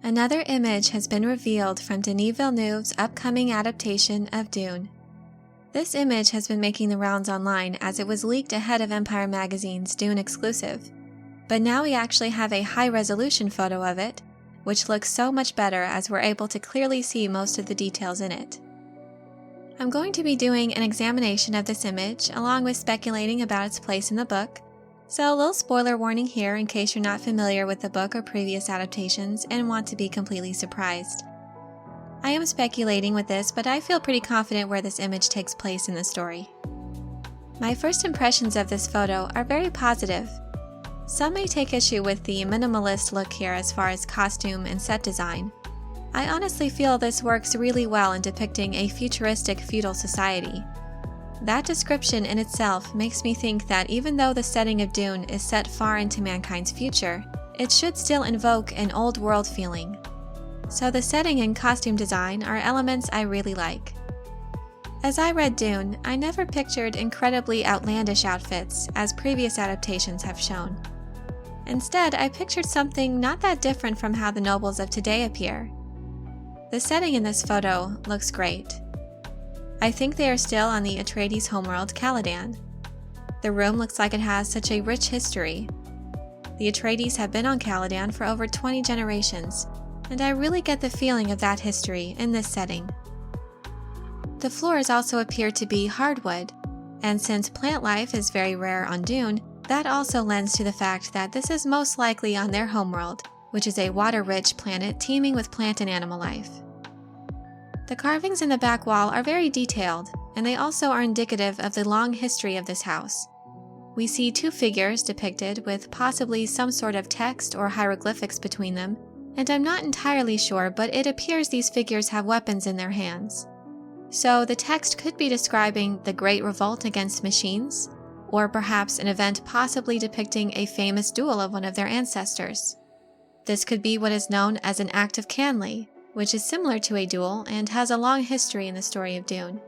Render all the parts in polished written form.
Another image has been revealed from Denis Villeneuve's upcoming adaptation of Dune. This image has been making the rounds online as it was leaked ahead of Empire Magazine's Dune exclusive. But now we actually have a high-resolution photo of it, which looks so much better as we're able to clearly see most of the details in it. I'm going to be doing an examination of this image along with speculating about its place in the book, so a little spoiler warning here in case you're not familiar with the book or previous adaptations and want to be completely surprised. I am speculating with this, but I feel pretty confident where this image takes place in the story. My first impressions of this photo are very positive. Some may take issue with the minimalist look here as far as costume and set design. I honestly feel this works really well in depicting a futuristic feudal society. That description in itself makes me think that even though the setting of Dune is set far into mankind's future, it should still invoke an old world feeling. So the setting and costume design are elements I really like. As I read Dune, I never pictured incredibly outlandish outfits as previous adaptations have shown. Instead, I pictured something not that different from how the nobles of today appear. The setting in this photo looks great. I think they are still on the Atreides homeworld Caladan. The room looks like it has such a rich history. The Atreides have been on Caladan for over 20 generations, and I really get the feeling of that history in this setting. The floors also appear to be hardwood, and since plant life is very rare on Dune, that also lends to the fact that this is most likely on their homeworld, which is a water-rich planet teeming with plant and animal life. The carvings in the back wall are very detailed, and they also are indicative of the long history of this house. We see two figures depicted with possibly some sort of text or hieroglyphics between them, and I'm not entirely sure, but it appears these figures have weapons in their hands. So the text could be describing the Great Revolt against machines, or perhaps an event possibly depicting a famous duel of one of their ancestors. This could be what is known as an Act of Canley, which is similar to a duel and has a long history in the story of Dune.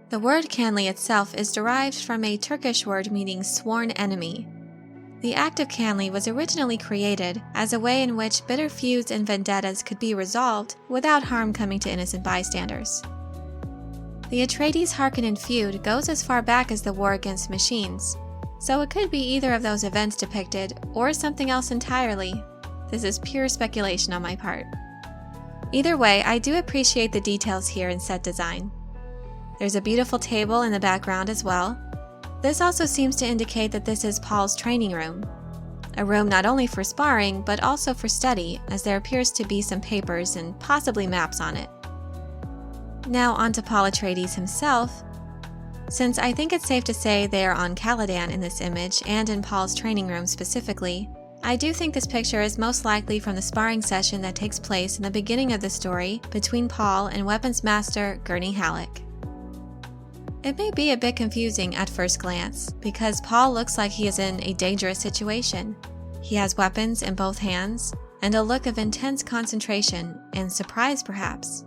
The word Canley itself is derived from a Turkish word meaning sworn enemy. The Act of Canley was originally created as a way in which bitter feuds and vendettas could be resolved without harm coming to innocent bystanders. The Atreides-Harkonnen feud goes as far back as the war against machines, so it could be either of those events depicted or something else entirely. This is pure speculation on my part. Either way, I do appreciate the details here in set design. There's a beautiful table in the background as well. This also seems to indicate that this is Paul's training room. A room not only for sparring, but also for study, as there appears to be some papers and possibly maps on it. Now onto Paul Atreides himself. Since I think it's safe to say they are on Caladan in this image and in Paul's training room specifically, I do think this picture is most likely from the sparring session that takes place in the beginning of the story between Paul and weapons master Gurney Halleck. It may be a bit confusing at first glance, because Paul looks like he is in a dangerous situation. He has weapons in both hands, and a look of intense concentration and surprise perhaps.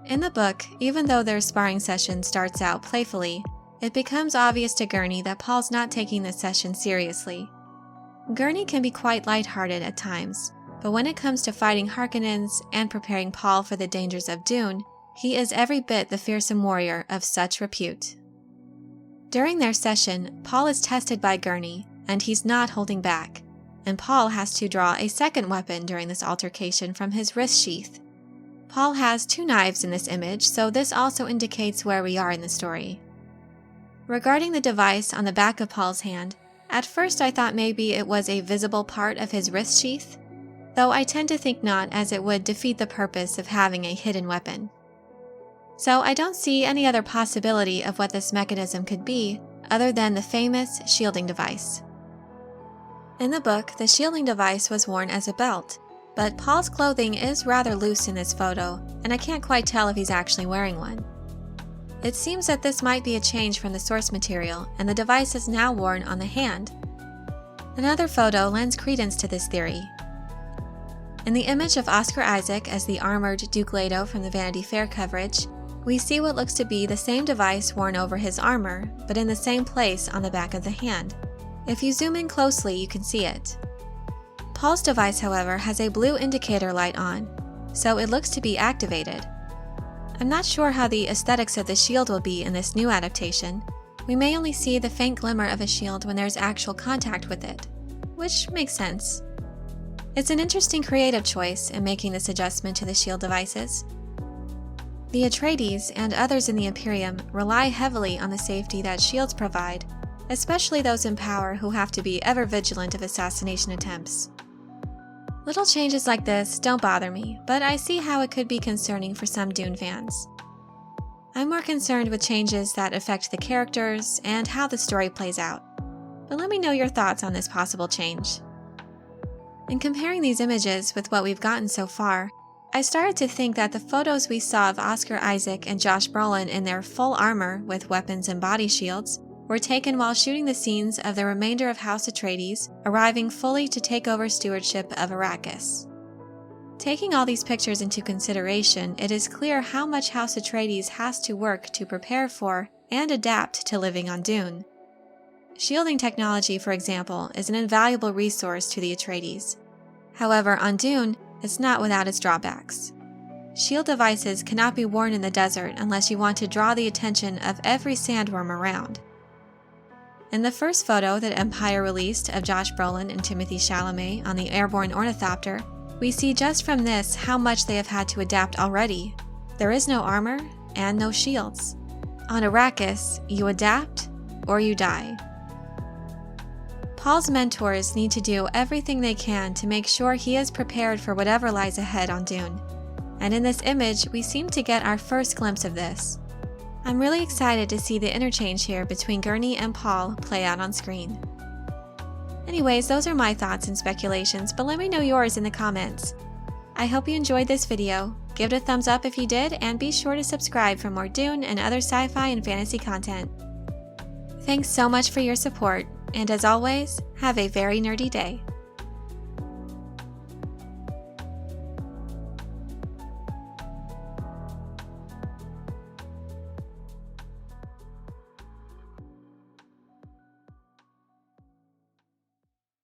In the book, even though their sparring session starts out playfully, it becomes obvious to Gurney that Paul's not taking this session seriously. Gurney can be quite lighthearted at times, but when it comes to fighting Harkonnens and preparing Paul for the dangers of Dune, he is every bit the fearsome warrior of such repute. During their session, Paul is tested by Gurney, and he's not holding back, and Paul has to draw a second weapon during this altercation from his wrist sheath. Paul has 2 knives in this image, so this also indicates where we are in the story. Regarding the device on the back of Paul's hand, at first I thought maybe it was a visible part of his wrist sheath, though I tend to think not, as it would defeat the purpose of having a hidden weapon. So I don't see any other possibility of what this mechanism could be other than the famous shielding device. In the book, the shielding device was worn as a belt, but Paul's clothing is rather loose in this photo, and I can't quite tell if he's actually wearing one. It seems that this might be a change from the source material, and the device is now worn on the hand. Another photo lends credence to this theory. In the image of Oscar Isaac as the armored Duke Leto from the Vanity Fair coverage, we see what looks to be the same device worn over his armor, but in the same place on the back of the hand. If you zoom in closely, you can see it. Paul's device, however, has a blue indicator light on, so it looks to be activated. I'm not sure how the aesthetics of the shield will be in this new adaptation. We may only see the faint glimmer of a shield when there's actual contact with it, which makes sense. It's an interesting creative choice in making this adjustment to the shield devices. The Atreides and others in the Imperium rely heavily on the safety that shields provide, especially those in power who have to be ever vigilant of assassination attempts. Little changes like this don't bother me, but I see how it could be concerning for some Dune fans. I'm more concerned with changes that affect the characters and how the story plays out. But let me know your thoughts on this possible change. In comparing these images with what we've gotten so far, I started to think that the photos we saw of Oscar Isaac and Josh Brolin in their full armor with weapons and body shields were taken while shooting the scenes of the remainder of House Atreides arriving fully to take over stewardship of Arrakis. Taking all these pictures into consideration, it is clear how much House Atreides has to work to prepare for and adapt to living on Dune. Shielding technology, for example, is an invaluable resource to the Atreides. However, on Dune, it's not without its drawbacks. Shield devices cannot be worn in the desert unless you want to draw the attention of every sandworm around. In the first photo that Empire released of Josh Brolin and Timothee Chalamet on the airborne ornithopter, we see just from this how much they have had to adapt already. There is no armor and no shields. On Arrakis, you adapt or you die. Paul's mentors need to do everything they can to make sure he is prepared for whatever lies ahead on Dune. And in this image, we seem to get our first glimpse of this. I'm really excited to see the interchange here between Gurney and Paul play out on screen. Anyways, those are my thoughts and speculations, but let me know yours in the comments. I hope you enjoyed this video. Give it a thumbs up if you did, and be sure to subscribe for more Dune and other sci-fi and fantasy content. Thanks so much for your support, and as always, have a very nerdy day.